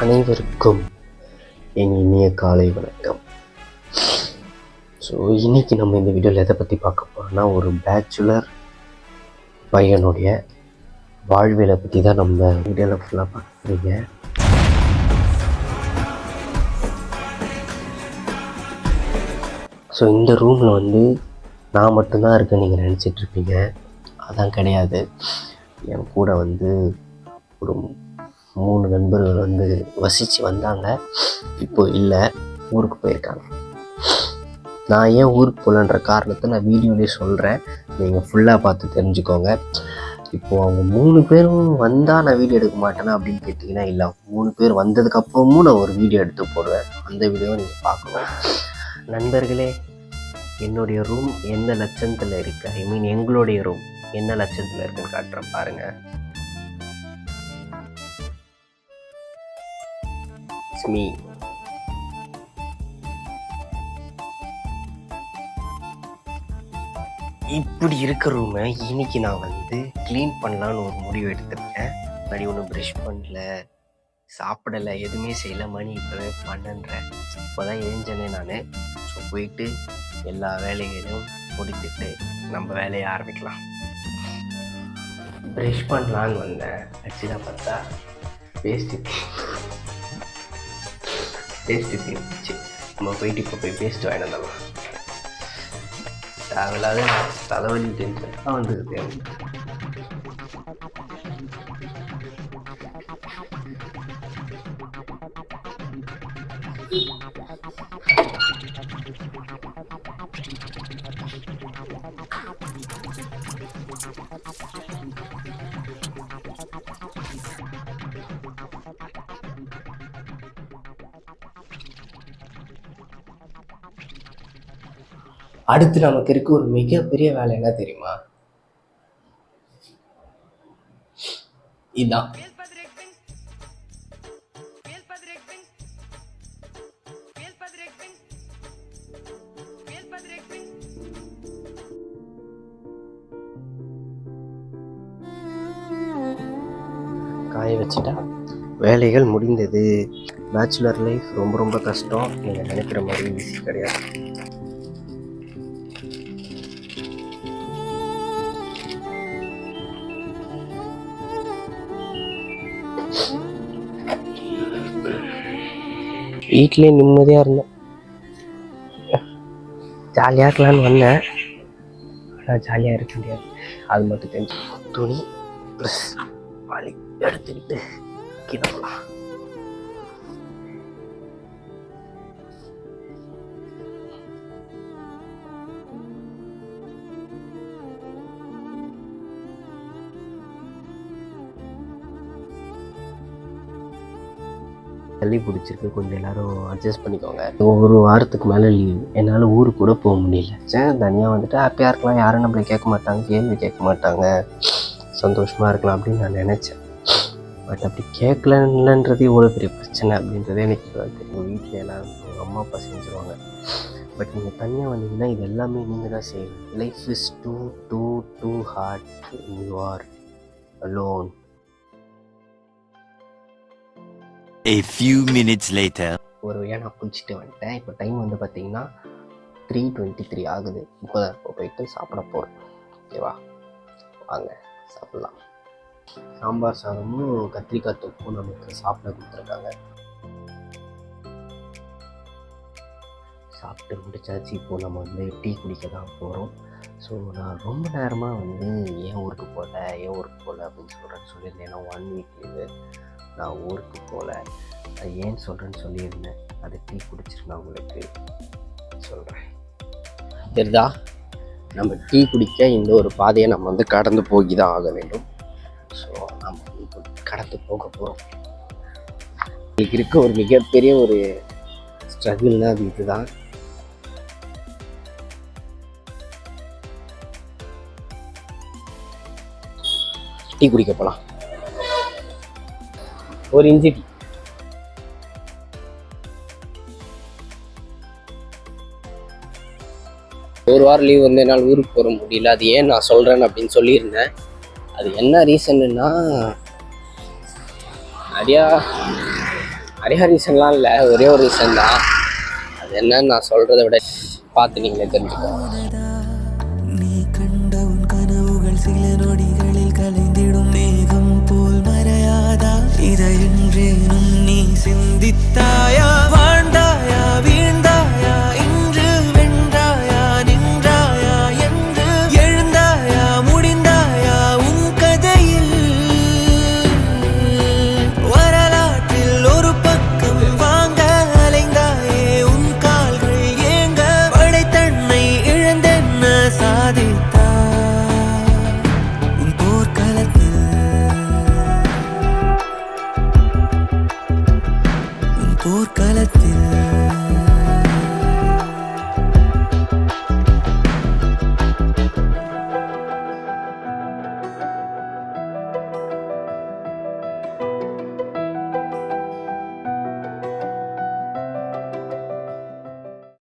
அனைவருக்கும் என் இனிய காலை வணக்கம். ஸோ இன்றைக்கி நம்ம இந்த வீடியோவில் எதை பற்றி பார்க்க போகிறோம்னா, ஒரு பேச்சுலர் பையனுடைய வாழ்வியலை பற்றி தான் நம்ம வீடியோவில் ஃபுல்லாக பார்க்குறீங்க. ஸோ இந்த ரூமில் நான் மட்டும்தான் இருக்கேன் நீங்கள் நினச்சிட்ருப்பீங்க. அதான் கிடையாது. என் கூட ஒரு 3 நண்பர்கள் வசித்து வந்தாங்க. இப்போ இல்லை, ஊருக்கு போயிருக்காங்க. நான் ஏன் ஊருக்கு போகலன்ற காரணத்தை நான் வீடியோலேயே சொல்கிறேன், நீங்கள் ஃபுல்லாக பார்த்து தெரிஞ்சுக்கோங்க. இப்போது அவங்க 3 பேரும் வந்தால் நான் வீடியோ எடுக்க மாட்டேனா அப்படின்னு கேட்டிங்கன்னா இல்லை, 3 பேர் வந்ததுக்கப்புறமும் நான் ஒரு வீடியோ எடுத்து போடுவேன். அந்த வீடியோவை நீங்கள் பார்க்கணும். நண்பர்களே, என்னுடைய ரூம் எந்த லட்சத்தில் இருக்குது, எங்களுடைய ரூம் என்ன லட்சத்தில் இருக்குன்னு காட்டுறேன் பாருங்கள். மீ இப்படி இருக்க ரூமை இன்னைக்கு நான் க்ளீன் பண்ணலான்னு ஒரு முடிவு எடுத்திருக்கேன். முன்னாடி ஒன்றும் ப்ரஷ் பண்ணல, சாப்பிடலை, எதுவுமே செய்யலை. மணி இப்போவே 12:30. இப்போதான் எழுஞ்சனே நான். ஸோ போயிட்டு எல்லா வேலைகளையும் முடித்துட்டு நம்ம வேலையை ஆரம்பிக்கலாம். ப்ரஷ் பண்ணலான்னு வந்தேன். ஆக்சுவலாக பார்த்தா பேஸ்ட்டு தீர்ந்துச்சு. நம்ம போயிட்டு இப்போ போய் பேஸ்ட்டு வாங்கிட்டு வந்துடலாம். தேவையில்லாத தலைவலி டென்ஷன் தான் வந்துருக்கு. அடுத்து நமக்கு இருக்க ஒரு மிகப்பெரிய வேலை என்ன தெரியுமா? இதான். காய வச்சுட்டா வேலைகள் முடிந்தது. பேச்சுலர் லைஃப் ரொம்ப கஷ்டம். நீங்கள் நினைக்கிற மாதிரி ஈஸி கிடையாது. வீட்டிலே நிம்மதியாக இருந்தேன், ஜாலியாக இருக்கலான்னு வந்தேன். ஆனால் ஜாலியாக இருக்க முடியாது. அது மட்டும் தெரிஞ்சு துணி ப்ளஸ் வலி எடுத்துக்கிட்டு கிளம்பலாம். தள்ளி பிடிச்சிருக்கு, கொஞ்சம் எல்லோரும் அட்ஜஸ்ட் பண்ணிக்கோங்க. ஒரு வாரத்துக்கு மேலே லீவ், என்னால் ஊருக்கு கூட போக முடியல. சரி, தனியாக ஹாப்பியாக இருக்கலாம், யாரும் நம்மளை கேட்க மாட்டாங்க, கேள்வி கேட்க மாட்டாங்க, சந்தோஷமாக இருக்கலாம் அப்படின்னு நான் நினச்சேன். பட் அப்படி கேட்கலன்றது எவ்வளோ பெரிய பிரச்சனை அப்படின்றதே எனக்கு தெரியும். வீட்டில் எல்லோரும் உங்கள் அம்மா அப்பா செஞ்சுருவாங்க. பட் நீங்கள் தனியாக வந்தீங்கன்னா இது எல்லாமே நீங்கள் தான் செய்யணும். Life is too hard, you are alone. A few minutes later. ஒரு வழியாக நான் குளிச்சுட்டு வந்துட்டேன். இப்போ டைம் பார்த்தீங்கன்னா 3:23 ஆகுது. இப்போ போயிட்டு சாப்பிட போகிறேன். ஓகேவா, வாங்க சாப்பிட்லாம். சாம்பார் சாதமும் கத்திரிக்காய் தொப்பும் நமக்கு சாப்பிட கொடுத்துருக்காங்க. சாப்பிட்டு முடிச்சாச்சு. இப்போது நம்ம டீ குடிக்க தான் போகிறோம். ஸோ நான் ரொம்ப நேரமாக ஏன் ஊருக்கு போகல அப்படின்னு சொல்லியிருந்தேன். ஏன்னா 1 வீக் லீவு, நான் ஊருக்கு போகல. அது ஏன் சொல்கிறேன்னு சொல்லியிருந்தேன். அது டீ குடிச்சிட்டு நான் உங்களுக்கு சொல்கிறேன். சரிதா, நம்ம டீ குடிக்க இந்த ஒரு பாதையை நம்ம கடந்து போய் தான் ஆக வேண்டும். ஸோ நம்ம இப்போ கடந்து போக போகிறோம். இதுக்கு இருக்க ஒரு மிகப்பெரிய ஒரு ஸ்ட்ரகிள்னா அது இதுதான். டீ குடிக்க போகலாம். ஒரு இஞ்சி டீ. ஒரு வாரம் லீவ் என்னால் ஊருக்கு போக முடியல. அது ஏன் நான் சொல்கிறேன்னு அப்படின்னு சொல்லியிருந்தேன். அது என்ன ரீசன்னா, நிறையா நிறைய ரீசன்லாம் இல்லை, ஒரே ஒரு ரீசன் தான். அது என்னன்னு நான் சொல்கிறத விட பார்த்து நீங்களே தெரிஞ்சுக்கோங்க. நீ கண்ட உன் கனவுகள் சில நொடிகளில் கலைந்திடும் மேகம் போல் மறையாதா? இதை என்றேனும் நீ சிந்தித்தாயா? வாழ்ந்தாயா வீழ்ந்தாயா?